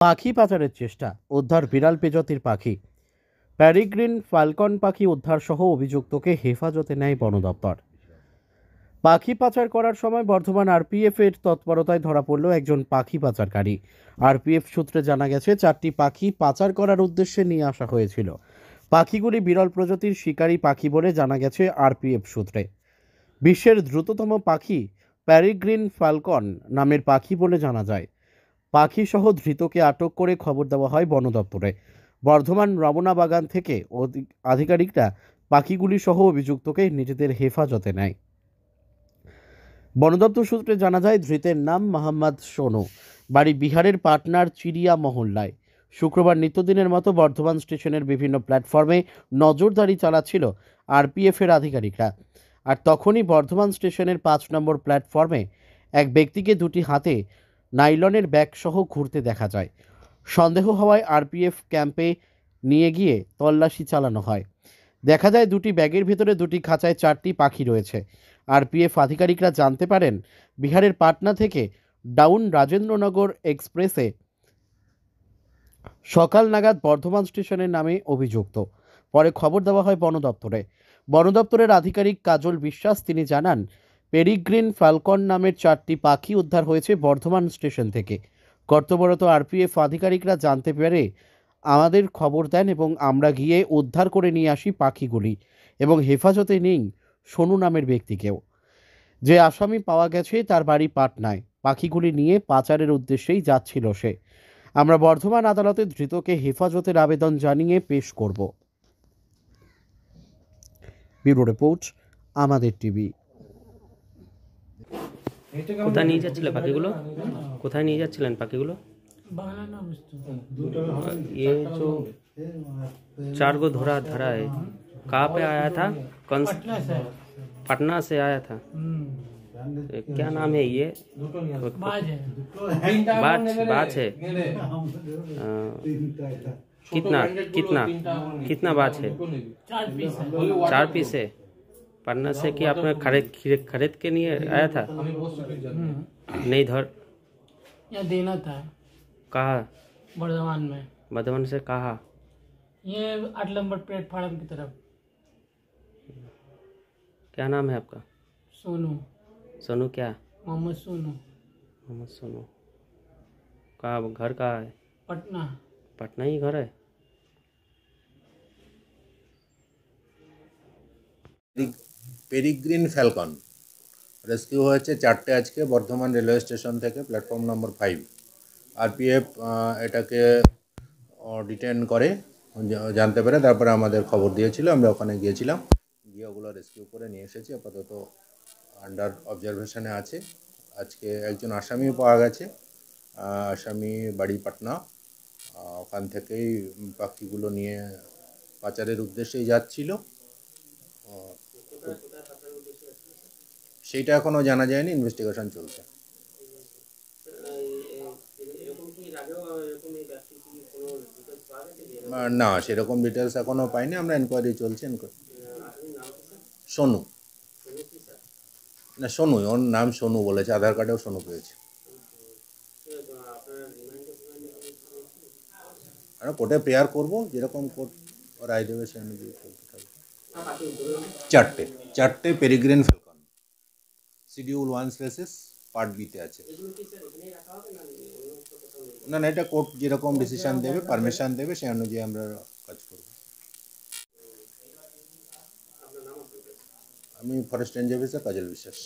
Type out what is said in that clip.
পাখি পাচারের চেষ্টা, উদ্ধার বিড়াল প্রজাতির পাখি। প্যারিগ্রিন ফ্যালকন পাখি উদ্ধার সহ অভিযুক্তকে হেফাজতে নেয় বন দপ্তর। পাখি পাচার করার সময় বর্ধমান আরপিএফ এর তৎপরতায় ধরা পড়ল একজন পাখি পাচারকারী। আরপিএফ সূত্রে জানা গেছে 4টি পাখি পাচার করার উদ্দেশ্যে নিয়ে আসা হয়েছিল। পাখিগুলি বিরল প্রজাতির শিকারী পাখি বলে জানা গেছে আরপিএফ সূত্রে। বিশ্বের দ্রুততম পাখি প্যারিগ্রিন ফ্যালকন নামের পাখি বলে জানা যায়। পাখি সহ ধৃতকে আটক করে খবর দেওয়া হয় বন দপ্তরে। বর্ধমান রমনা বাগান থেকে আধিকারিকরা পাখিগুলি সহ অভিযুক্তকে নিজেদের হেফাজতে নেয়। বন দপ্তর সূত্রে জানা যায়, ধৃতের নাম মোহাম্মদ সোনু, বাড়ি বিহারের পাটনার চিড়িয়া মহল্লায়। শুক্রবার নিত্যদিনের মতো বর্ধমান স্টেশনের বিভিন্ন প্ল্যাটফর্মে নজরদারি চালাচ্ছিল আরপিএফ এর আধিকারিকরা। আর তখনই বর্ধমান স্টেশনের 5 নম্বর প্ল্যাটফর্মে এক ব্যক্তিকে দুটি হাতে নাইলনের ব্যাগ সহ ঘুরতে দেখা যায়। সন্দেহ হওয়ায় আরপিএফ ক্যাম্পে নিয়ে গিয়ে তল্লাশি চালানো হয়। দেখা যায় দুটি ব্যাগের ভিতরে দুটি খাঁচায় 4টি পাখি রয়েছে। আরপিএফ আধিকারিকরা জানতে পারেন, বিহারের পাটনা থেকে ডাউন রাজেন্দ্রনগর এক্সপ্রেসে সকাল নাগাদ বর্ধমান স্টেশনের নামে অভিযুক্ত। পরে খবর দেওয়া হয় বন দপ্তরে। বন দপ্তরের আধিকারিক কাজল বিশ্বাস তিনি জানান, পেরিগ্রিন ফ্যালকন নামের 4টি পাখি উদ্ধার হয়েছে বর্ধমান স্টেশন থেকে। কর্তব্যরত আরপিএফ আধিকারিকরা জানতে পেরে আমাদের খবর দেন এবং আমরা গিয়ে উদ্ধার করে নিয়ে আসি পাখিগুলি এবং হেফাজতে নিই সোনু নামের ব্যক্তিকেও। যে আসামি পাওয়া গেছে তার বাড়ি পাটনায়। পাখিগুলি নিয়ে পাচারের উদ্দেশ্যেই যাচ্ছিল সে। আমরা বর্ধমান আদালতে ধৃতকে হেফাজতের আবেদন জানিয়ে পেশ করব। ব্যুরো রিপোর্ট, আমাদের টিভি। কোথায় নিয়ে যাচ্ছিলেন পাখিগুলো? কোথায় নিয়ে যাচ্ছিলেন পাখিগুলো? ये जो 4 गो धरा है, कहाँ पे आया था? कौन? पटना से आया था। क्या नाम है ये? बाज है। कितना बाज है? 4 पीस है। पटना से कि आपने खरीद के लिए आया था? नहीं, इधर यहाँ देना था। कहा? बर्धमान में। बर्धमान से कहा? ये 8 नंबर प्लेटफार्म की तरफ। क्या नाम है आपका? सोनू। सोनू क्या? मोहम्मद सोनू। मोहम्मद सोनू। कहाँ घर कहाँ है? पटना। पटना ही घर है। পেরিগ্রিন ফ্যালকন রেস্কিউ হয়েছে 4টে আজকে বর্ধমান রেলওয়ে স্টেশন থেকে, প্ল্যাটফর্ম নম্বর 5। আরপিএফ এটাকে ডিটেন করে জানতে পেরে তারপরে আমাদের খবর দিয়েছিল, আমরা ওখানে গিয়েছিলাম, গিয়ে ওগুলো রেস্কিউ করে নিয়ে এসেছি। আপাতত আন্ডার অবজারভেশনে আছে। আজকে একজন আসামিও পাওয়া গেছে। আসামি বাড়ি পাটনা, ওখান থেকেই পাখিগুলো নিয়ে পাচারের উদ্দেশ্যেই যাচ্ছিল। সেইটা এখনও জানা যায়নি, ইনভেস্টিগেশন চলছে। না, সেরকম ডিটেলস এখনও পাইনি, আমরা এনকোয়ারি চলছে। সোনু না, সোনু, ওর নাম সোনু বলেছে, আধার কার্ডেও সোনু পেয়েছে। আমরা কোর্টে প্রেয়ার করবো, যেরকম কোর্ট রায় দেবে সে অনুযায়ী চলতে থাকবে। 4টে পেরিগ্রিন ফ্যালকন, শিডিউল 1/6 পার্ট বিতে আছে। না, এটা কোর্ট যেরকম ডিসিশন দেবে, পারমিশন দেবে, সেই অনুযায়ী আমরা কাজ করব। আমি forest range officer Kajal Biswas.